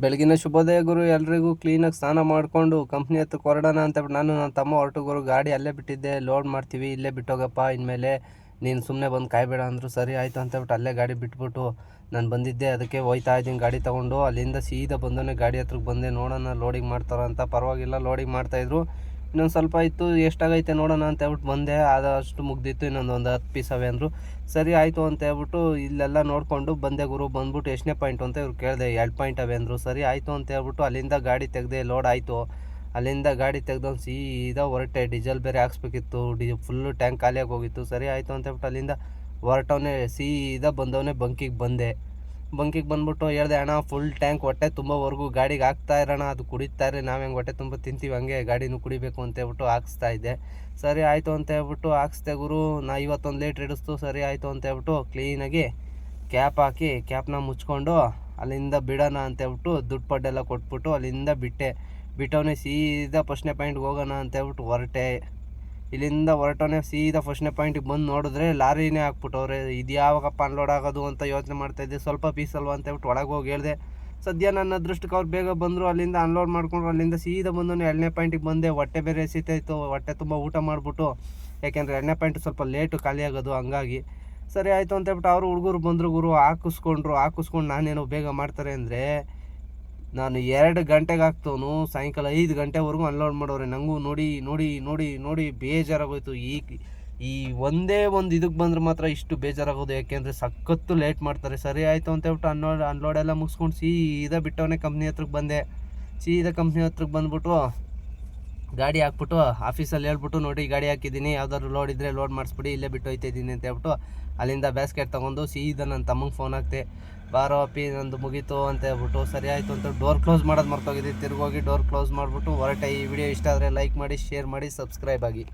ಬೆಳಗಿನ ಶುಭೋದಯ ಗುರು. ಎಲ್ರಿಗೂ ಕ್ಲೀನಾಗಿ ಸ್ನಾನ ಮಾಡಿಕೊಂಡು ಕಂಪ್ನಿ ಹತ್ರಕ್ಕೆ ಹೊರಡೋಣ ಅಂತೇಳ್ಬಿಟ್ಟು ನಾನು ನನ್ನ ತಮ್ಮ ಹೊರಟು ಗುರು. ಗಾಡಿ ಅಲ್ಲೇ ಬಿಟ್ಟಿದ್ದೆ, ಲೋಡ್ ಮಾಡ್ತೀವಿ, ಇಲ್ಲೇ ಬಿಟ್ಟೋಗಪ್ಪ, ಇನ್ಮೇಲೆ ನೀನು ಸುಮ್ಮನೆ ಬಂದು ಕಾಯಬೇಡ ಅಂದರು. ಸರಿ ಆಯಿತು ಅಂತೇಳ್ಬಿಟ್ಟು ಅಲ್ಲೇ ಗಾಡಿ ಬಿಟ್ಬಿಟ್ಟು ನಾನು ಬಂದಿದ್ದೆ. ಅದಕ್ಕೆ ಹೋಯ್ತಾ ಇದ್ದೀನಿ ಗಾಡಿ ತೊಗೊಂಡು. ಅಲ್ಲಿಂದ ಸೀದಾ ಬಂದವನೇ ಗಾಡಿ ಹತ್ರಕ್ಕೆ ಬಂದೆ. ನೋಡೋಣ ಲೋಡಿಂಗ್ ಮಾಡ್ತಾರ ಅಂತ. ಪರವಾಗಿಲ್ಲ, ಲೋಡಿಂಗ್ ಮಾಡ್ತಾಯಿದ್ರು. ಇನ್ನೊಂದು ಸ್ವಲ್ಪ ಇತ್ತು, ಎಷ್ಟಾಗೈತೆ ನೋಡೋಣ ಅಂತ ಹೇಳ್ಬಿಟ್ಟು ಬಂದೆ. ಆದಷ್ಟು ಮುಗ್ದಿತ್ತು, ಇನ್ನೊಂದು 10 ಪೀಸ್ ಅವೆ ಅಂದರು. ಸರಿ ಆಯಿತು ಅಂತ ಹೇಳ್ಬಿಟ್ಟು ಇಲ್ಲೆಲ್ಲ ನೋಡಿಕೊಂಡು ಬಂದೆ ಗುರು. ಬಂದ್ಬಿಟ್ಟು ಎಷ್ಟನೇ ಪಾಯಿಂಟು ಅಂತ ಇವ್ರು ಕೇಳಿದೆ. 2 ಪಾಯಿಂಟ್ ಅವೆ ಅಂದರು. ಸರಿ ಆಯಿತು ಅಂತ ಹೇಳ್ಬಿಟ್ಟು ಅಲ್ಲಿಂದ ಗಾಡಿ ತೆಗೆದೆ. ಲೋಡ್ ಆಯಿತು. ಅಲ್ಲಿಂದ ಗಾಡಿ ತೆಗೆದವ್ನು ಸೀದಾ ಹೊರಟೆ. ಡೀಸೆಲ್ ಬೇರೆ ಹಾಕ್ಸ್ಬೇಕಿತ್ತು, ಫುಲ್ಲು ಟ್ಯಾಂಕ್ ಖಾಲಿಯಾಗಿ ಹೋಗಿತ್ತು. ಸರಿ ಆಯಿತು ಅಂತ ಹೇಳ್ಬಿಟ್ಟು ಅಲ್ಲಿಂದ ಹೊರಟವನೇ ಸೀದಾ ಬಂದವನೇ ಬಂಕಿಗೆ ಬಂದೆ. ಬಂಕಿಗೆ ಬಂದ್ಬಿಟ್ಟು ಹೇಳ್ದೆ, ಅಣ್ಣ ಫುಲ್ ಟ್ಯಾಂಕ್ ಹೊಟ್ಟೆ ತುಂಬವರೆಗೂ ಗಾಡಿಗೆ ಹಾಕ್ತಾ ಇರೋಣ, ಅದು ಕುಡಿತಾ ಇರಿ, ನಾವು ಹೆಂಗೆ ಹೊಟ್ಟೆ ತುಂಬ ತಿಂತೀವಿ ಹಂಗೆ ಗಾಡಿನೂ ಕುಡಿಬೇಕು ಅಂತ ಹೇಳ್ಬಿಟ್ಟು ಹಾಕ್ಸ್ತಾ ಇದ್ದೆ. ಸರಿ ಆಯಿತು ಅಂತ ಹೇಳ್ಬಿಟ್ಟು ಹಾಕ್ಸ್ದೆ ಗುರು. ನಾ 51 ಲೀಟ್ರ್ ಹಿಡಿಸ್ತು. ಸರಿ ಆಯಿತು ಅಂತ ಹೇಳ್ಬಿಟ್ಟು ಕ್ಲೀನಾಗಿ ಕ್ಯಾಪ್ ಹಾಕಿ ಕ್ಯಾಪ್ನ ಮುಚ್ಕೊಂಡು ಅಲ್ಲಿಂದ ಬಿಡೋಣ ಅಂತೇಳ್ಬಿಟ್ಟು ದುಡ್ಡು ಪಡ್ಡೆಲ್ಲ ಕೊಟ್ಬಿಟ್ಟು ಅಲ್ಲಿಂದ ಬಿಟ್ಟವನೇ ಸೀದಾ ಫಸ್ಟ್ನೇ ಪಾಯಿಂಟ್ಗೆ ಹೋಗೋಣ ಅಂತೇಳ್ಬಿಟ್ಟು ಹೊರಟೆ. ಇಲ್ಲಿಂದ ಹೊರಟವನೇ ಸೀದಾ ಫಸ್ಟ್ನೇ ಪಾಯಿಂಟಿಗೆ ಬಂದು ನೋಡಿದ್ರೆ ಲಾರಿನೇ ಹಾಕ್ಬಿಟ್ಟವ್ರೆ. ಇದು ಯಾವಾಗಪ್ಪ ಅನ್ಲೋಡ್ ಆಗೋದು ಅಂತ ಯೋಚನೆ ಮಾಡ್ತಾಯಿದ್ದೆ. ಸ್ವಲ್ಪ ಪೀಸ್ ಅಲ್ವಾ ಅಂತೇಳ್ಬಿಟ್ಟು ಒಳಗೆ ಹೋಗಿ ಹೇಳಿದೆ. ಸದ್ಯ ನನ್ನ ಅದೃಷ್ಟಕ್ಕೆ ಅವ್ರು ಬೇಗ ಬಂದರು. ಅಲ್ಲಿಂದ ಅನ್ಲೋಡ್ ಮಾಡ್ಕೊಂಡ್ರು. ಅಲ್ಲಿಂದ ಸೀದಾ ಬಂದವನೇ 2ನೇ ಪಾಯಿಂಟಿಗೆ ಬಂದೆ. ಹೊಟ್ಟೆ ಬೇರೆ ಎಸಿತಾಯಿತ್ತು. ಹೊಟ್ಟೆ ತುಂಬ ಊಟ ಮಾಡಿಬಿಟ್ಟು, ಯಾಕೆಂದರೆ 2ನೇ ಪಾಯಿಂಟು ಸ್ವಲ್ಪ ಲೇಟು ಖಾಲಿ ಆಗೋದು, ಹಂಗಾಗಿ. ಸರಿ ಆಯಿತು ಅಂತೇಳ್ಬಿಟ್ಟು ಅವರು ಹುಡುಗರು ಬಂದರು ಗುರು. ಹಾಕಿಸ್ಕೊಂಡು ನಾನೇನೋ ಬೇಗ ಮಾಡ್ತಾರೆ ಅಂದರೆ ನಾನು 2 ಗಂಟೆಗೆ ಹಾಕ್ತವನು ಸಾಯಂಕಾಲ 5 ಗಂಟೆವರೆಗೂ ಅನ್ಲೋಡ್ ಮಾಡೋರೆ. ನನಗೂ ನೋಡಿ ಬೇಜಾರಾಗೋಯ್ತು. ಈ ಒಂದೇ ಒಂದು ಇದಕ್ಕೆ ಬಂದರೆ ಮಾತ್ರ ಇಷ್ಟು ಬೇಜಾರಾಗೋದು, ಯಾಕೆಂದರೆ ಸಖತ್ತು ಲೇಟ್ ಮಾಡ್ತಾರೆ. ಸರಿ ಆಯಿತು ಅಂತೇಳ್ಬಿಟ್ಟು ಅನ್ಲೋಡ್ ಎಲ್ಲ ಮುಗಿಸ್ಕೊಂಡು ಸೀದಾ ಬಿಟ್ಟವನೇ ಕಂಪ್ನಿ ಹತ್ರಕ್ಕೆ ಬಂದೆ. ಸೀದಾ ಕಂಪ್ನಿ ಹತ್ರಕ್ಕೆ ಬಂದ್ಬಿಟ್ಟು ಗಾಡಿ ಹಾಕ್ಬಿಟ್ಟು ಆಫೀಸಲ್ಲಿ ಹೇಳ್ಬಿಟ್ಟು, ನೋಡಿ ಗಾಡಿ ಹಾಕಿದ್ದೀನಿ, ಯಾವ್ದಾದ್ರು ಲೋಡ್ ಇದ್ದರೆ ಲೋಡ್ ಮಾಡಿಸ್ಬಿಡಿ, ಇಲ್ಲೇ ಬಿಟ್ಟು ಹೋಯ್ತಾ ಇದ್ದೀನಿ ಅಂತ ಹೇಳ್ಬಿಟ್ಟು ಅಲ್ಲಿಂದ ಬ್ಯಾಸ್ಕೆಟ್ ತೊಗೊಂಡು ಸೀದಾ ನನ್ನ ತಮ್ಮಂಗೆ ಫೋನ್ ಹಾಕ್ತೆ. ಬಾರೋ ಅಪ್ಪಿ ನಂದು ಮುಗೀತು ಅಂತ ಹೇಳ್ಬಿಟ್ಟು. ಸರಿ ಆಯಿತು ಅಂತ ಡೋರ್ ಕ್ಲೋಸ್ ಮಾಡೋದು ಮರ್ತೋಗಿದ್ದೆ. ತಿರುಗೋಗಿ ಡೋರ್ ಕ್ಲೋಸ್ ಮಾಡಿಬಿಟ್ಟು ಹೊರಟೆ. ಈ ವಿಡಿಯೋ ಇಷ್ಟ ಆದರೆ ಲೈಕ್ ಮಾಡಿ, ಶೇರ್ ಮಾಡಿ, ಸಬ್ಸ್ಕ್ರೈಬ್ ಆಗಿ.